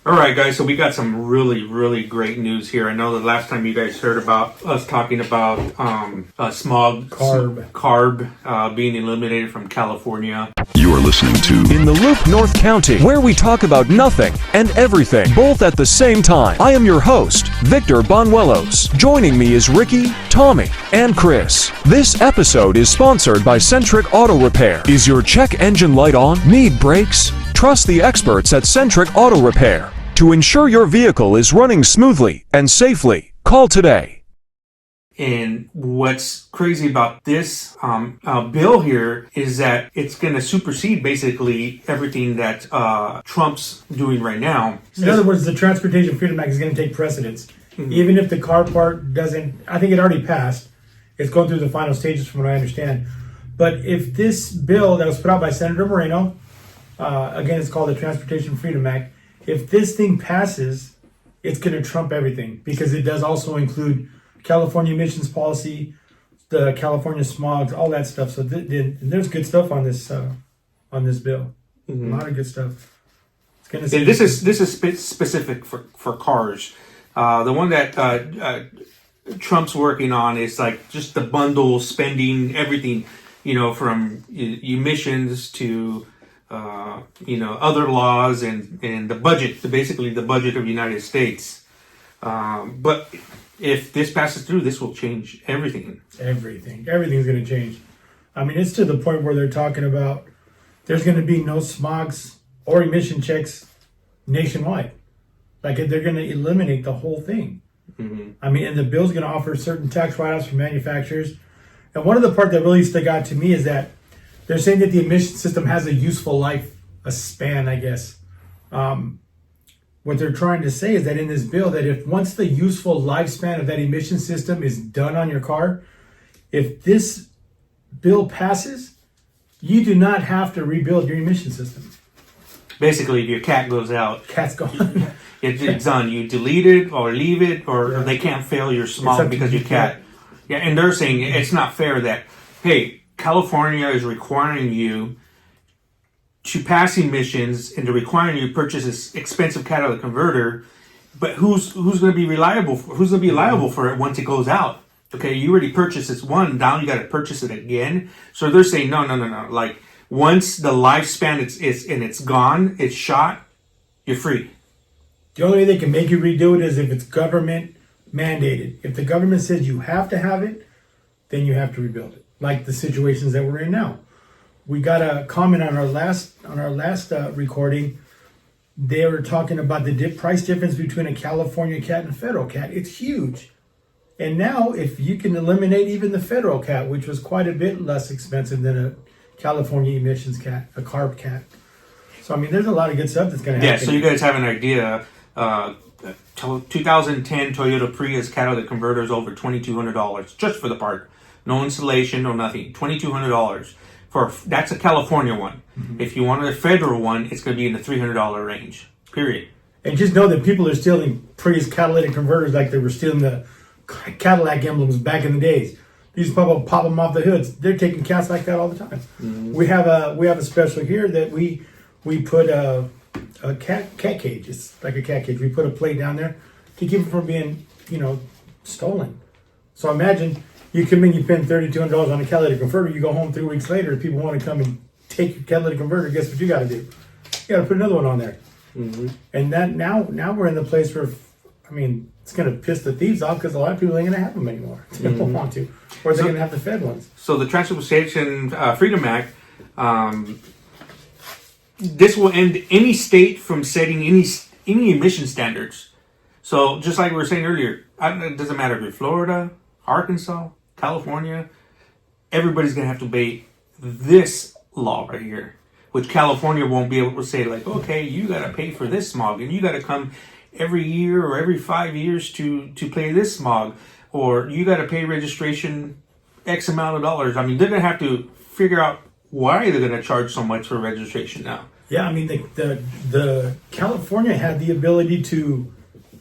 All right, guys, so we got some really, really great news here. I know the last time you guys heard about us talking about smog, carb being eliminated from California. You are listening to In the Loop, North County, where we talk about nothing and everything, both at the same time. I am your host, Victor Bonuelos. Joining me is Ricky, Tommy, and Chris. This episode is sponsored by Centric Auto Repair. Is your check engine light on? Need brakes? Trust the experts at Centric Auto Repair. To ensure your vehicle is running smoothly and safely, call today. And what's crazy about this bill here is that it's going to supersede basically everything that Trump's doing right now. In other words, the Transportation Freedom Act is going to take precedence. Mm-hmm. Even if the car part doesn't, I think it already passed. It's going through the final stages from what I understand. But if this bill that was put out by Senator Moreno, again, it's called the Transportation Freedom Act, if this thing passes, it's going to trump everything because it does also include California emissions policy, the California smog, all that stuff. So there's good stuff on this bill. Mm-hmm. A lot of good stuff. It's going to. This is specific for cars. The one that Trump's working on is like just the bundle spending, everything, from emissions to other laws and the budget, basically the budget of the United States. But if this passes through, this will change everything. Everything's going to change. I mean, it's to the point where they're talking about there's going to be no smogs or emission checks nationwide. Like they're going to eliminate the whole thing. Mm-hmm. I mean, and the bill's going to offer certain tax write-offs for manufacturers. And one of the part that really stuck out to me is that they're saying that the emission system has a useful life, a span, I guess. What they're trying to say is that in this bill, that if once the useful lifespan of that emission system is done on your car, if this bill passes, you do not have to rebuild your emission system. Basically, if your cat goes out, cat's gone. It's done. You delete it or leave it, or they can't fail your smog because your cat. Yeah, and they're saying it's not fair that, hey, California is requiring you to pass emissions and they're requiring you to purchase this expensive catalytic converter, but who's going to be reliable? Who's going to be liable for it once it goes out? Okay, you already purchased this one, now you got to purchase it again. So they're saying no. Like once the lifespan it's gone, it's shot, you're free. The only way they can make you redo it is if it's government mandated. If the government says you have to have it, then you have to rebuild it. Like the situations that we're in now. We got a comment on our last recording. They were talking about the price difference between a California cat and a federal cat. It's huge. And now if you can eliminate even the federal cat, which was quite a bit less expensive than a California emissions cat, a carb cat. So, I mean, there's a lot of good stuff that's going to happen. Yeah, so you guys have an idea. 2010 Toyota Prius catalytic converter is over $2,200 just for the part. No installation, no nothing. $2,200 that's a California one. Mm-hmm. If you want a federal one, it's going to be in the $300 range. Period. And just know that people are stealing Prius catalytic converters like they were stealing the Cadillac emblems back in the days. You just pop them off the hoods. They're taking cats like that all the time. Mm-hmm. We have a special here that we put a cat cage. It's like a cat cage. We put a plate down there to keep it from being stolen. So imagine. You come in, you spend $3,200 on a catalytic converter, you go home 3 weeks later, if people want to come and take your catalytic converter, guess what you got to do? You got to put another one on there. Mm-hmm. And that now we're in the place where, it's going to piss the thieves off because a lot of people ain't going to have them anymore. They don't want to. Or they're going to have the Fed ones. So the Transportation Freedom Act, this will end any state from setting any emission standards. So just like we were saying earlier, it doesn't matter if you're Florida, Arkansas, California, everybody's going to have to obey this law right here, which California won't be able to say like, okay, you got to pay for this smog and you got to come every year or every 5 years to pay this smog, or you got to pay registration X amount of dollars. I mean, they're going to have to figure out why they're going to charge so much for registration now. Yeah, I mean, the California had the ability to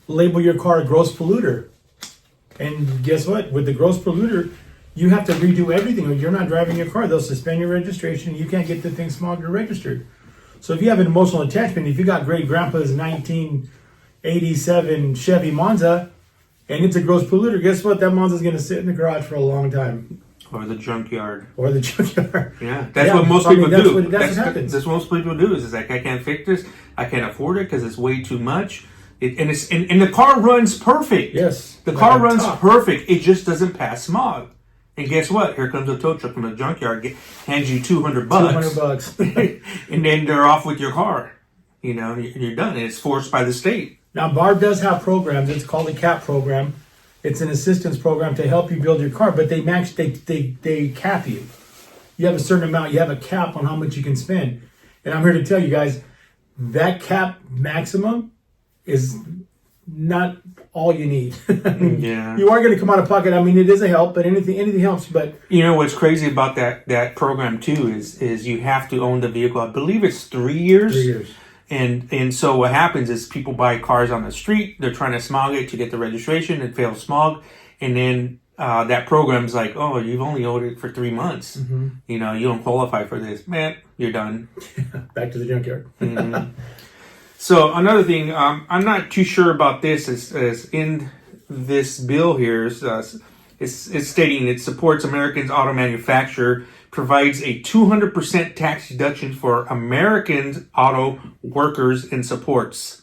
label your car a gross polluter. And guess what? With the gross polluter, you have to redo everything. Or you're not driving your car. They'll suspend your registration. You can't get the thing smogged or registered. So if you have an emotional attachment, if you got great grandpa's 1987 Chevy Monza, and it's a gross polluter, guess what? That Monza's going to sit in the garage for a long time. Or the junkyard. Or the junkyard. Yeah, that's what most people do. That's what happens. That's what most people do. Is like, I can't fix this. I can't afford it because it's way too much. And the car runs perfect. Yes, the car runs perfect. It just doesn't pass smog. And guess what? Here comes a tow truck from the junkyard, hands you $200. $200. And then they're off with your car. You know, and you're done. And it's forced by the state. Now, BARB does have programs. It's called a CAP program. It's an assistance program to help you build your car, but they cap you. You have a certain amount. You have a cap on how much you can spend. And I'm here to tell you guys, that cap maximum is not all you need. Yeah. You are going to come out of pocket. I mean, it is a help, but anything helps. But you know what's crazy about that program too is you have to own the vehicle. I believe it's 3 years. 3 years. And so what happens is people buy cars on the street. They're trying to smog it to get the registration. It fails smog, and then that program's like, oh, you've only owed it for 3 months. Mm-hmm. You know, you don't qualify for this, man. You're done. Back to the junkyard. Mm-hmm. So another thing, I'm not too sure about this. Is in this bill here, it's stating it supports Americans' auto manufacturer, provides a 200% tax deduction for American auto workers and supports.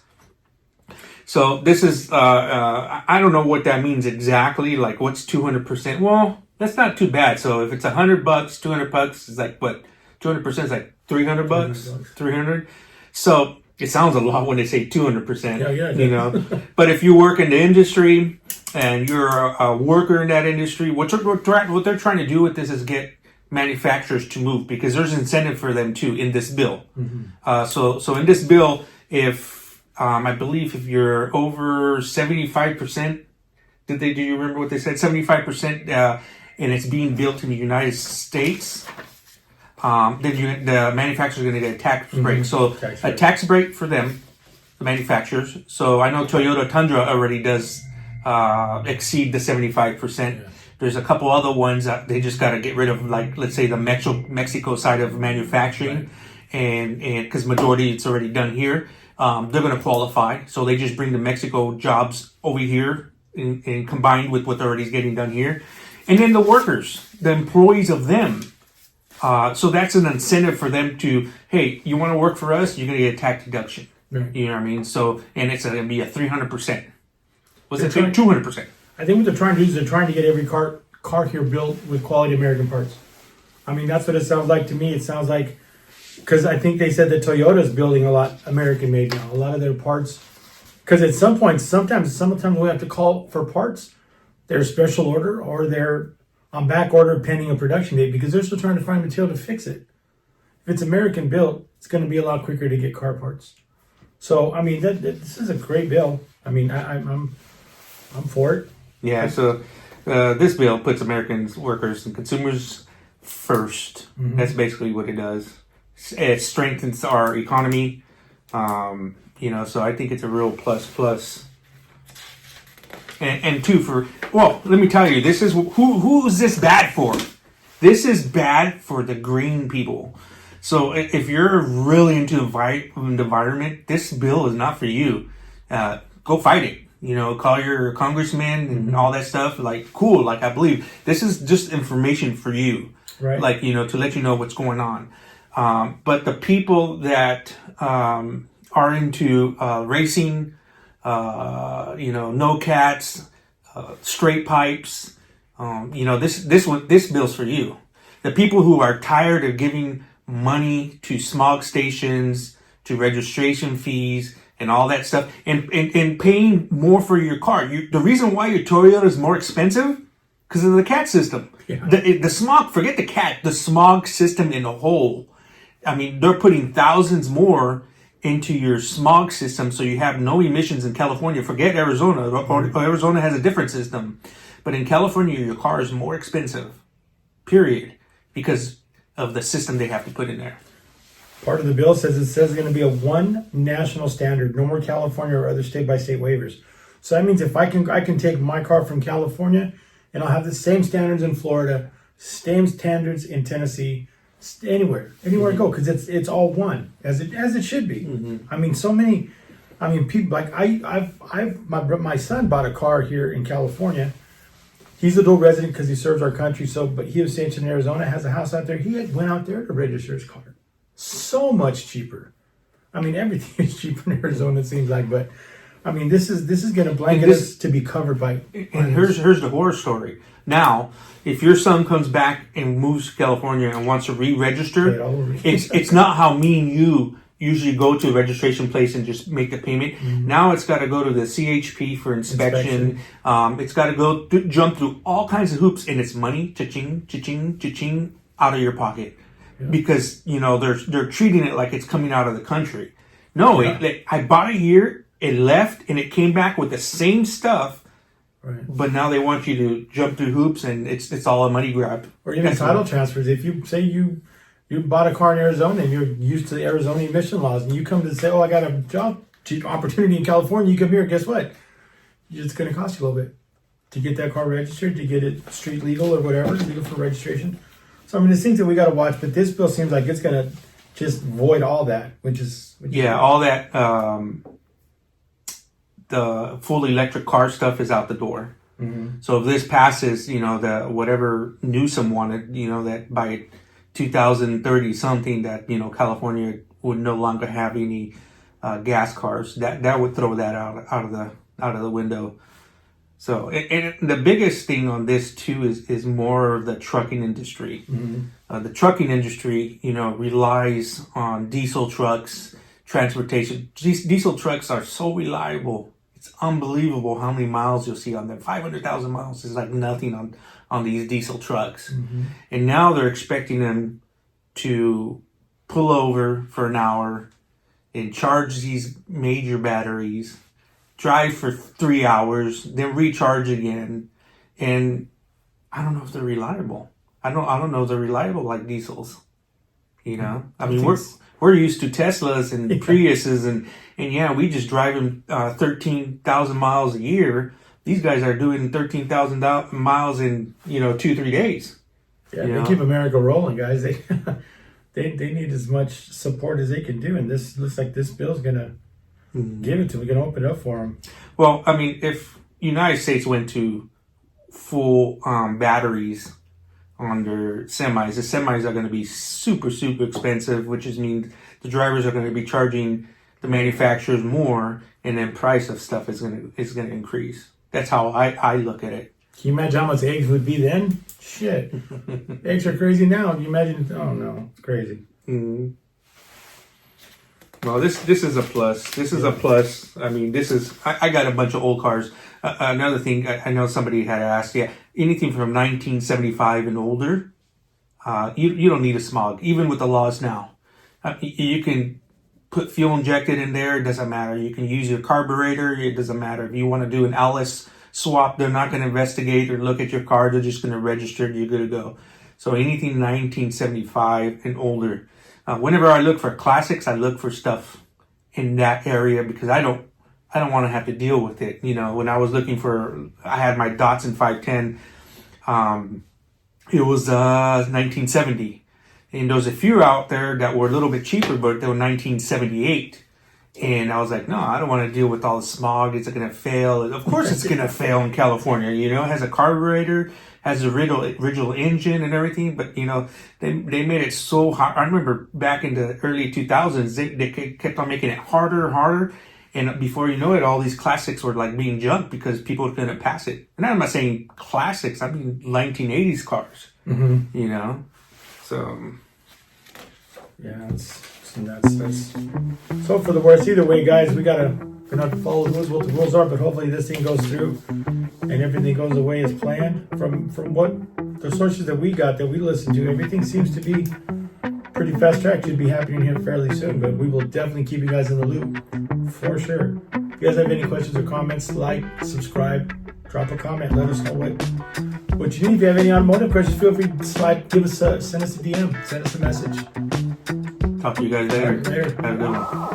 So this is, I don't know what that means exactly. Like, what's 200%? Well, that's not too bad. So if it's $100, $200 is like what? 200% is like $300. 300. So it sounds a lot when they say 200%. Yeah. You know, but if you work in the industry and you're a worker in that industry, what they're trying to do with this is get manufacturers to move, because there's incentive for them too in this bill. Mm-hmm. So in this bill, if I believe if you're over 75%, do you remember what they said? 75%, and it's being built in the United States, then the manufacturer's going to get a tax break. Mm-hmm. So a tax break for them, the manufacturers. So I know Toyota Tundra already does exceed the 75%. Yeah. There's a couple other ones that they just got to get rid of, like, let's say the Mexico side of manufacturing, right. and because majority it's already done here, they're going to qualify. So they just bring the Mexico jobs over here and combined with what already is getting done here. And then the workers, the employees of them. So that's an incentive for them to, hey, you want to work for us, you're going to get a tax deduction. Right. You know what I mean? So, and it's going to be a 300%. What's it? 200%. I think what they're trying to do is they're trying to get every car here built with quality American parts. I mean, that's what it sounds like to me. It sounds like, because I think they said that Toyota's building a lot American made now. A lot of their parts, because at some point, sometimes we have to call for parts. They're special order or they're on back order pending a production date, because they're still trying to find material to fix it. If it's American built, it's going to be a lot quicker to get car parts. So, I mean, this is a great bill. I mean, I'm for it. Yeah, so this bill puts Americans, workers, and consumers first. Mm-hmm. That's basically what it does. It strengthens our economy. So I think it's a real plus. And two, let me tell you, this is who is this bad for? This is bad for the green people. So if you're really into the environment, this bill is not for you. Go fight it. You know, call your congressman and all that stuff. Like, cool. Like, I believe this is just information for you. Right. Like, you know, to let you know what's going on. But the people that are into racing, no cats, straight pipes, this bill's for you. The people who are tired of giving money to smog stations, to registration fees, and all that stuff, and paying more for your car. The reason why your Toyota is more expensive, because of the CAT system. Yeah. The smog, forget the CAT, the smog system in a whole. I mean, they're putting thousands more into your smog system, so you have no emissions in California. Forget Arizona. Arizona has a different system. But in California, your car is more expensive, period, because of the system they have to put in there. Part of the bill says it's going to be a one national standard, no more California or other state-by-state waivers. So that means if I can take my car from California and I'll have the same standards in Florida, same standards in Tennessee, anywhere to go, because it's all one, as it should be. I mean, so many. I mean, people like my son bought a car here in California. He's a dual resident because he serves our country. But he was stationed in Arizona, has a house out there. He went out there to register his car. So much cheaper. I mean, everything is cheaper in Arizona, it seems like. But I mean, this is going to blanket us to be covered by. And here's the horror story. Now, if your son comes back and moves to California and wants to re-register, it's not how me and you usually go to a registration place and just make the payment. Now it's got to go to the CHP for inspection. It's got to go jump through all kinds of hoops, and it's money, cha-ching, cha-ching, cha-ching, out of your pocket. Yeah. Because, they're treating it like it's coming out of the country. No, I bought it here, it left, and it came back with the same stuff. Right. But now they want you to jump through hoops, and it's all a money grab. Or even title transfers. If you say you bought a car in Arizona and you're used to the Arizona emission laws, and you come to say, "Oh, I got a job opportunity in California," you come here. Guess what? It's going to cost you a little bit to get that car registered, to get it street legal or whatever, legal for registration. So I mean, there's things that we got to watch. But this bill seems like it's going to just void all that, which is all that. The full electric car stuff is out the door. So if this passes, the whatever Newsom wanted, that by 2030 something, that California would no longer have any gas cars, that would throw that out of the window. So and the biggest thing on this too is more of the trucking industry. The trucking industry, relies on diesel trucks, transportation. Diesel trucks are so reliable. It's unbelievable how many miles you'll see on them. 500,000 miles is like nothing on these diesel trucks. And now they're expecting them to pull over for an hour and charge these major batteries, drive for 3 hours, then recharge again. And I don't know if they're reliable. I don't know if they're reliable like diesels. I mean, we're used to Teslas and Priuses, and yeah, we just drive them 13,000 miles a year. These guys are doing 13,000 miles in 2-3 days. Yeah, they keep America rolling, guys. They need as much support as they can do, and this looks like this bill's gonna give it to them. We're gonna open it up for them. Well, I mean, if United States went to full batteries on their semis, the semis are going to be super, super expensive, which means the drivers are going to be charging the manufacturers more, and then price of stuff is going to increase. That's how I look at it. Can you imagine how much eggs would be then? Shit, eggs are crazy now. Can you imagine? Oh no, it's crazy. Well, this is a plus. This is a plus. I mean, I got a bunch of old cars. Another thing, I know somebody had asked, anything from 1975 and older, you don't need a smog, even with the laws now. You can put fuel injected in there, it doesn't matter. You can use your carburetor, it doesn't matter. If you want to do an LS swap, they're not going to investigate or look at your car, they're just going to register it, you're good to go. So anything 1975 and older. Whenever I look for classics, I look for stuff in that area because I don't want to have to deal with it. When I was looking I had my Datsun 510. It was 1970, and there was a few out there that were a little bit cheaper, but they were 1978. And I was like, no, I don't want to deal with all the smog. It's going to fail. Of course, it's going to fail in California. It has a carburetor, has a original engine and everything, but they made it so hard. I remember back in the early 2000s, they kept on making it harder and harder. And before you know it, all these classics were like being junked because people couldn't pass it. And I'm not saying classics, I mean 1980s cars. So yeah, that's so for the worst. Either way, guys, we're gonna follow the rules, what the rules are, but hopefully this thing goes through and everything goes the way as planned. From what the sources that we got, that we listened to, everything seems to be pretty fast track. Should be happening here fairly soon, but we will definitely keep you guys in the loop for sure. If you guys have any questions or comments, like, subscribe, drop a comment, let us know what you need. If you have any automotive questions, feel free to send us a DM, send us a message. Talk to you guys later. Later. Have a good one.